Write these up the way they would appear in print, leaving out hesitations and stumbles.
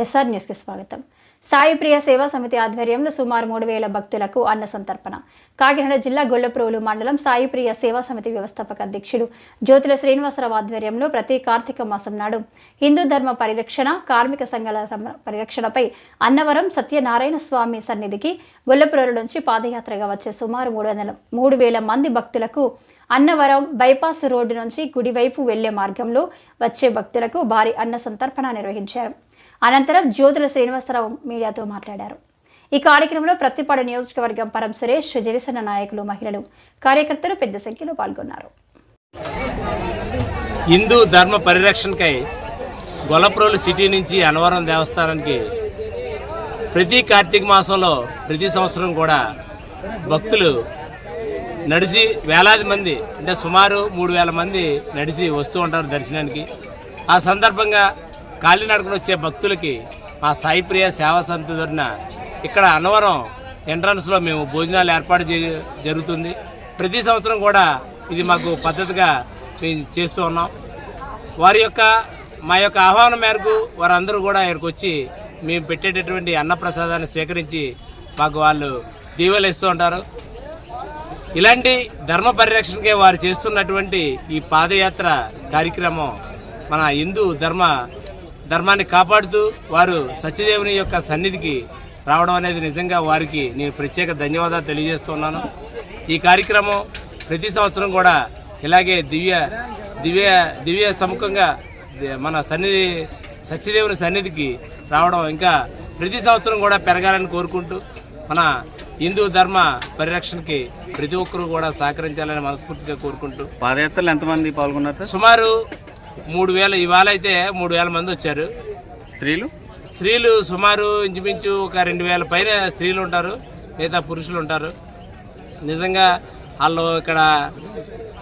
SR న్యూస్కి స్వాగతం. సాయి ప్రియ సేవా సమితి ఆధ్వర్యంలో సుమారు 3,000 భక్తులకు అన్న సంతర్పణ. కాకినాడ జిల్లా గొల్లప్రోలు మండలం సాయి ప్రియ సేవా సమితి వ్యవస్థాపక అధ్యక్షుడు జ్యోతుల శ్రీనివాసరావు ఆధ్వర్యంలో ప్రతి కార్తీక మాసం నాడు హిందూ ధర్మ పరిరక్షణ, కార్మిక సంఘాల పరిరక్షణపై అన్నవరం సత్యనారాయణ స్వామి సన్నిధికి గొల్లప్రోలు నుంచి పాదయాత్రగా వచ్చే సుమారు 3,000 మంది భక్తులకు అన్నవరం బైపాస్ రోడ్డు నుంచి గుడివైపు వెళ్లే మార్గంలో వచ్చే భక్తులకు భారీ అన్న సంతర్పణ నిర్వహించారు. అనంతరం జ్యోతుల శ్రీనివాసరావు మీడియాతో మాట్లాడారు. ఈ కార్యక్రమంలో ప్రతిపాడు నియోజకవర్గం పరం సురేష్, జనసేన నాయకులు, మహిళలు, కార్యకర్తలు పెద్ద సంఖ్యలో పాల్గొన్నారు. హిందూ ధర్మ పరిరక్షణకై గొల్లప్రోలు సిటీ నుంచి అన్నవరం దేవస్థానానికి ప్రతి కార్తీక మాసంలో ప్రతి సంవత్సరం కూడా భక్తులు నడిచి వేలాది మంది, అంటే సుమారు 3,000 మంది నడిచి వస్తూ ఉంటారు దర్శనానికి. ఆ సందర్భంగా కాలినడకన వచ్చే భక్తులకి మా సాయి ప్రియ సేవా సమితి తరపున ఇక్కడ అన్నవరం ఎంట్రన్స్లో మేము భోజనాలు ఏర్పాటు జరుగుతుంది. ప్రతి సంవత్సరం కూడా ఇది మాకు పద్ధతిగా మేము చేస్తూ ఉన్నాం. మా యొక్క ఆహ్వానం మేరకు వారందరూ కూడా ఇక్కడికి వచ్చి మేము పెట్టేటటువంటి అన్నప్రసాదాన్ని స్వీకరించి మాకు వాళ్ళు దీవెనలు ఇస్తూ ఉంటారు. ఇలాంటి ధర్మ పరిరక్షణకే వారు చేస్తున్నటువంటి ఈ పాదయాత్ర కార్యక్రమం మన హిందూ ధర్మాన్ని కాపాడుతూ వారు సత్యదేవుని యొక్క సన్నిధికి రావడం అనేది నిజంగా వారికి నేను ప్రత్యేక ధన్యవాదాలు తెలియజేస్తున్నాను. ఈ కార్యక్రమం ప్రతి సంవత్సరం కూడా ఇలాగే దివ్య సముఖంగా మన సత్యదేవుని సన్నిధికి రావడం ఇంకా ప్రతి సంవత్సరం కూడా పెరగాలని కోరుకుంటూ మన హిందూ ధర్మ పరిరక్షణకి ప్రతి ఒక్కరూ కూడా సహకరించాలని మనస్ఫూర్తిగా కోరుకుంటూ. పాదయాత్రలు ఎంతమంది పాల్గొన్నారు సార్? సుమారు 3,000, ఇవాళ అయితే 3,000 మంది వచ్చారు. స్త్రీలు సుమారు ఇంచుమించు ఒక 2,000 పైన స్త్రీలు ఉంటారు, మిగతా పురుషులు ఉంటారు. నిజంగా వాళ్ళు ఇక్కడ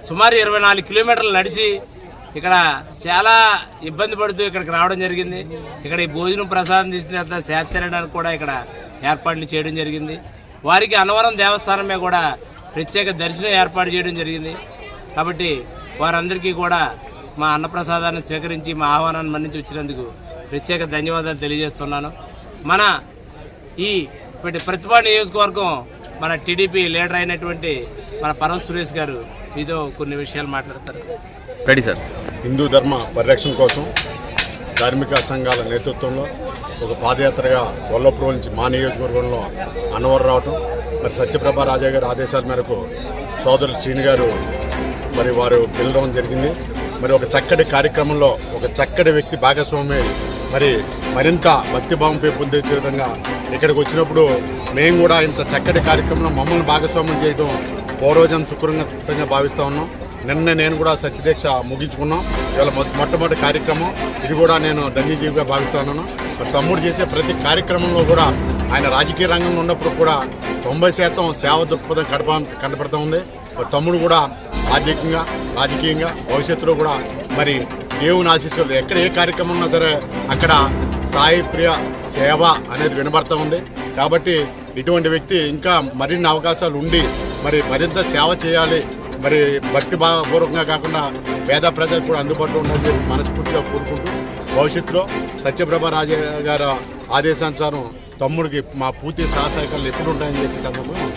సుమారు 24 కిలోమీటర్లు నడిచి ఇక్కడ చాలా ఇబ్బంది పడుతూ ఇక్కడికి రావడం జరిగింది. ఇక్కడ ఈ భోజనం ప్రసాదం తీసిన సేద తినడానికి కూడా ఇక్కడ ఏర్పాట్లు చేయడం జరిగింది. వారికి అన్నవరం దేవస్థానమే కూడా ప్రత్యేక దర్శనం ఏర్పాటు చేయడం జరిగింది. కాబట్టి వారందరికీ కూడా మా అన్నప్రసాదాన్ని స్వీకరించి మా ఆహ్వానాన్ని మన్నించి వచ్చినందుకు ప్రత్యేక ధన్యవాదాలు తెలియజేస్తున్నాను. మన ఈ ప్రతిపాడు నియోజకవర్గం మన టీడీపీ లీడర్ అయినటువంటి మన పరం సురేష్ గారు మీతో కొన్ని విషయాలు మాట్లాడతారు. Ready sir. హిందూ ధర్మ పరిరక్షణ కోసం ధార్మిక సంఘాల నేతృత్వంలో ఒక పాదయాత్రగా గొల్లప్రోలు నుంచి మా నియోజకవర్గంలో అన్నవరం రావటం, మరి సత్యప్రభ రాజా గారి ఆదేశాల మేరకు సోదరులు శ్రీని గారు మరి వారు పిలవడం జరిగింది. మరి ఒక చక్కటి కార్యక్రమంలో ఒక చక్కటి వ్యక్తి భాగస్వామి మరి మరింత భక్తిభావం పెంపొందించే విధంగా ఇక్కడికి వచ్చినప్పుడు మేము కూడా ఇంత చక్కటి కార్యక్రమంలో మమ్మల్ని భాగస్వామ్యం చేయడం పూర్వజం శుక్రంగా భావిస్తూ ఉన్నాం. నిన్న నేను కూడా సత్యదీక్ష ముగించుకున్నాం. ఇవాళ మొట్టమొదటి కార్యక్రమం ఇది కూడా నేను ధన్యజీవిగా భావిస్తూ ఉన్నాను. మరి తమ్ముడు చేసే ప్రతి కార్యక్రమంలో కూడా ఆయన రాజకీయ రంగంలో ఉన్నప్పుడు కూడా 90% సేవ దృక్పథం కనపడుతూ ఉంది. మరి తమ్ముడు కూడా ఆర్థికంగా, రాజకీయంగా, భవిష్యత్తులో కూడా మరి దేవుని ఆశీస్సులు ఎక్కడ ఏ కార్యక్రమం ఉన్నా సరే అక్కడ సాయి ప్రియ సేవ అనేది వినబడుతూ ఉంది. కాబట్టి ఇటువంటి వ్యక్తి ఇంకా మరిన్ని అవకాశాలు ఉండి మరి మరింత సేవ చేయాలి, మరి భక్తిపూర్వకంగా కాకుండా పేద ప్రజలకు కూడా అందుబాటులో ఉండాలని మనస్ఫూర్తిగా కోరుకుంటూ భవిష్యత్తులో సత్యప్రభ రాజా గారి ఆదేశానుసారం తమ్ముడికి మా పూర్తి సహకారాలు ఎప్పుడు ఉంటాయని చెప్పి సందర్భంగా